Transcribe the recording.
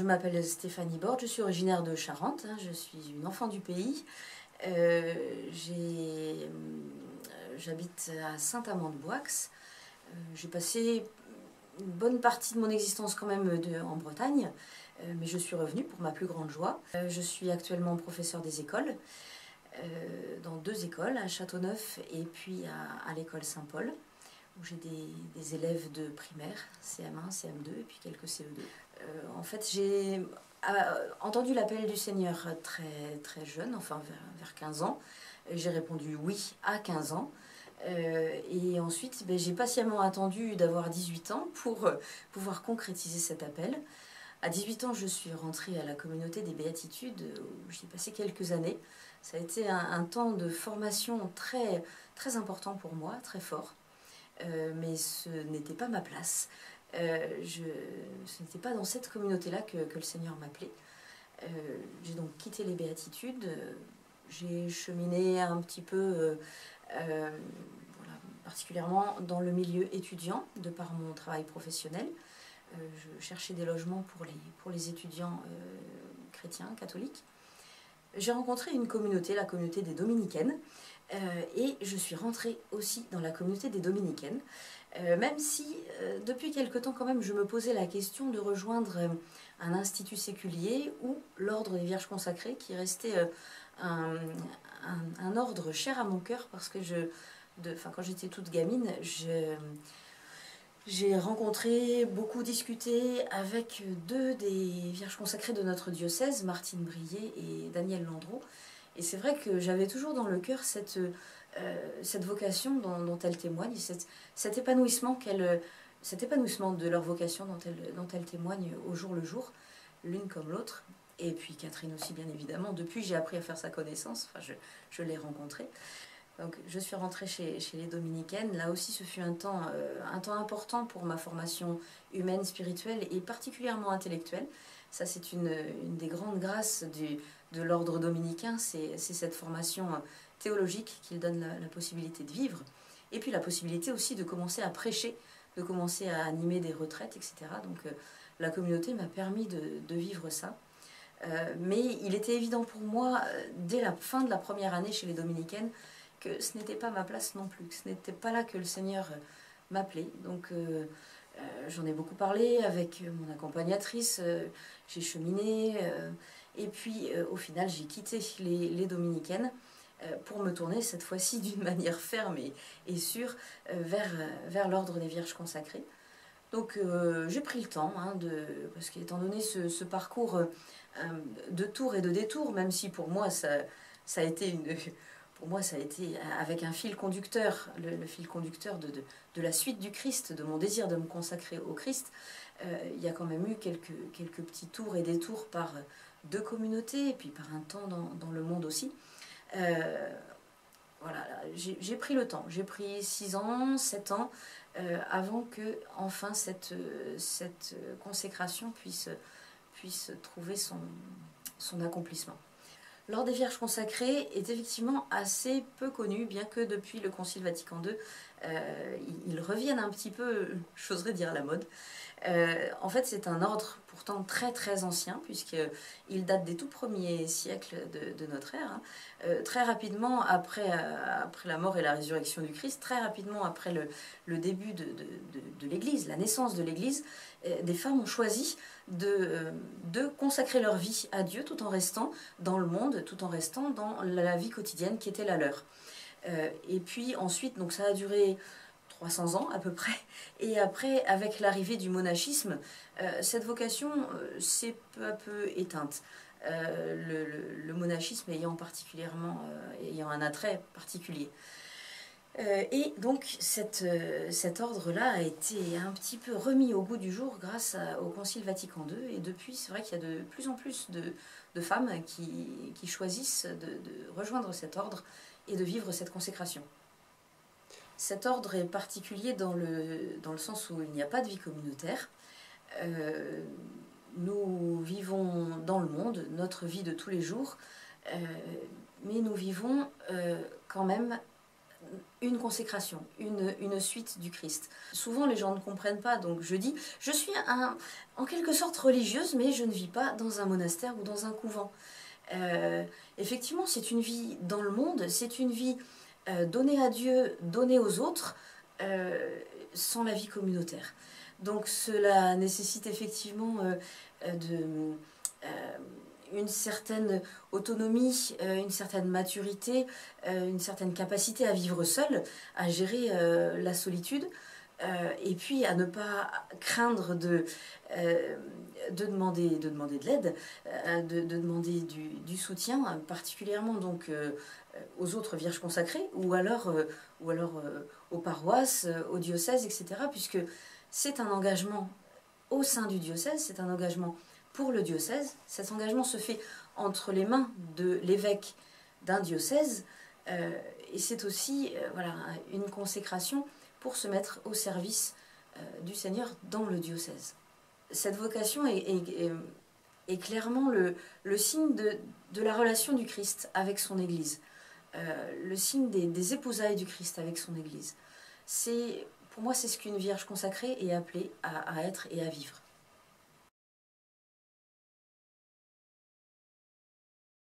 Je m'appelle Stéphanie Borde, je suis originaire de Charente, je suis une enfant du pays. J'habite à Saint-Amand-de-Boixe. J'ai passé une bonne partie de mon existence quand même en Bretagne, mais je suis revenue pour ma plus grande joie. Je suis actuellement professeure des écoles, dans 2 écoles, à Châteauneuf et puis à l'école Saint-Paul, où j'ai des élèves de primaire, CM1, CM2 et puis quelques CE2. En fait, j'ai entendu l'appel du Seigneur très, très jeune, enfin vers 15 ans. J'ai répondu oui à 15 ans. Et ensuite, j'ai patiemment attendu d'avoir 18 ans pour pouvoir concrétiser cet appel. À 18 ans, je suis rentrée à la communauté des Béatitudes, où j'y ai passé quelques années. Ça a été un temps de formation très, très important pour moi, très fort. Mais ce n'était pas ma place. Ce n'était pas dans cette communauté-là que le Seigneur m'appelait. J'ai donc quitté les Béatitudes. J'ai cheminé un petit peu, voilà, particulièrement dans le milieu étudiant, de par mon travail professionnel. Je cherchais des logements pour les étudiants chrétiens, catholiques. J'ai rencontré une communauté, la communauté des Dominicaines, et je suis rentrée aussi dans la communauté des Dominicaines, même si depuis quelque temps quand même je me posais la question de rejoindre un institut séculier ou l'ordre des Vierges consacrées, qui restait un ordre cher à mon cœur, parce que quand j'étais toute gamine, j'ai rencontré, beaucoup discuté avec 2 des Vierges consacrées de notre diocèse, Martine Brier et Danielle Landreau. Et c'est vrai que j'avais toujours dans le cœur cette vocation dont elles témoignent, cet épanouissement de leur vocation dont elles témoignent au jour le jour, l'une comme l'autre. Et puis Catherine aussi, bien évidemment. Depuis, j'ai appris à faire sa connaissance, enfin, je l'ai rencontrée. Donc, je suis rentrée chez les Dominicaines. Là aussi, ce fut un temps important pour ma formation humaine, spirituelle et particulièrement intellectuelle. Ça, c'est une des grandes grâces de l'ordre dominicain, c'est cette formation théologique qu'il donne la possibilité de vivre. Et puis la possibilité aussi de commencer à prêcher, de commencer à animer des retraites, etc. Donc la communauté m'a permis de vivre ça. Mais il était évident pour moi, dès la fin de la première année chez les Dominicaines, que ce n'était pas ma place non plus, que ce n'était pas là que le Seigneur m'appelait. Donc j'en ai beaucoup parlé avec mon accompagnatrice, j'ai cheminé, et puis au final j'ai quitté les Dominicaines pour me tourner cette fois-ci d'une manière ferme et sûre vers l'ordre des Vierges consacrées. Donc j'ai pris le temps, parce qu'étant donné ce parcours de tours et de détours, même si pour moi ça a été avec un fil conducteur, le fil conducteur de la suite du Christ, de mon désir de me consacrer au Christ. Il y a quand même eu quelques petits tours et détours par 2 communautés, et puis par un temps dans le monde aussi. Voilà, j'ai pris le temps, j'ai pris 6 ans, 7 ans, avant que enfin cette consécration puisse trouver son accomplissement. L'ordre des Vierges consacrées est effectivement assez peu connu, bien que depuis le Concile Vatican II, ils reviennent un petit peu, j'oserais dire, à la mode. En fait, c'est un ordre pourtant très très ancien, puisqu'il date des tout premiers siècles de notre ère. Très rapidement après la mort et la résurrection du Christ, très rapidement après le début de l'Église, la naissance de l'Église, des femmes ont choisi de consacrer leur vie à Dieu tout en restant dans le monde, tout en restant dans la vie quotidienne qui était la leur. Et puis ensuite, donc ça a duré 300 ans à peu près, et après, avec l'arrivée du monachisme, cette vocation s'est peu à peu éteinte. Le monachisme ayant un attrait particulier. Et donc cet ordre-là a été un petit peu remis au goût du jour grâce au Concile Vatican II, et depuis c'est vrai qu'il y a de plus en plus de femmes qui choisissent de rejoindre cet ordre et de vivre cette consécration. Cet ordre est particulier dans le sens où il n'y a pas de vie communautaire. Nous vivons dans le monde, notre vie de tous les jours, mais nous vivons quand même une consécration, une suite du Christ. Souvent les gens ne comprennent pas, donc je dis, je suis en quelque sorte religieuse, mais je ne vis pas dans un monastère ou dans un couvent. Effectivement, c'est une vie dans le monde, c'est une vie donnée à Dieu, donnée aux autres, sans la vie communautaire. Donc cela nécessite effectivement une certaine autonomie, une certaine maturité, une certaine capacité à vivre seul, à gérer la solitude, et puis à ne pas craindre de demander de l'aide, de demander du soutien, particulièrement donc aux autres vierges consacrées, ou alors aux paroisses, aux diocèses, etc., puisque c'est un engagement au sein du diocèse, c'est un engagement pour le diocèse. Cet engagement se fait entre les mains de l'évêque d'un diocèse, et c'est aussi voilà, une consécration pour se mettre au service du Seigneur dans le diocèse. Cette vocation est clairement le signe de la relation du Christ avec son Église, le signe des épousailles du Christ avec son Église. Pour moi, c'est ce qu'une vierge consacrée est appelée à être et à vivre.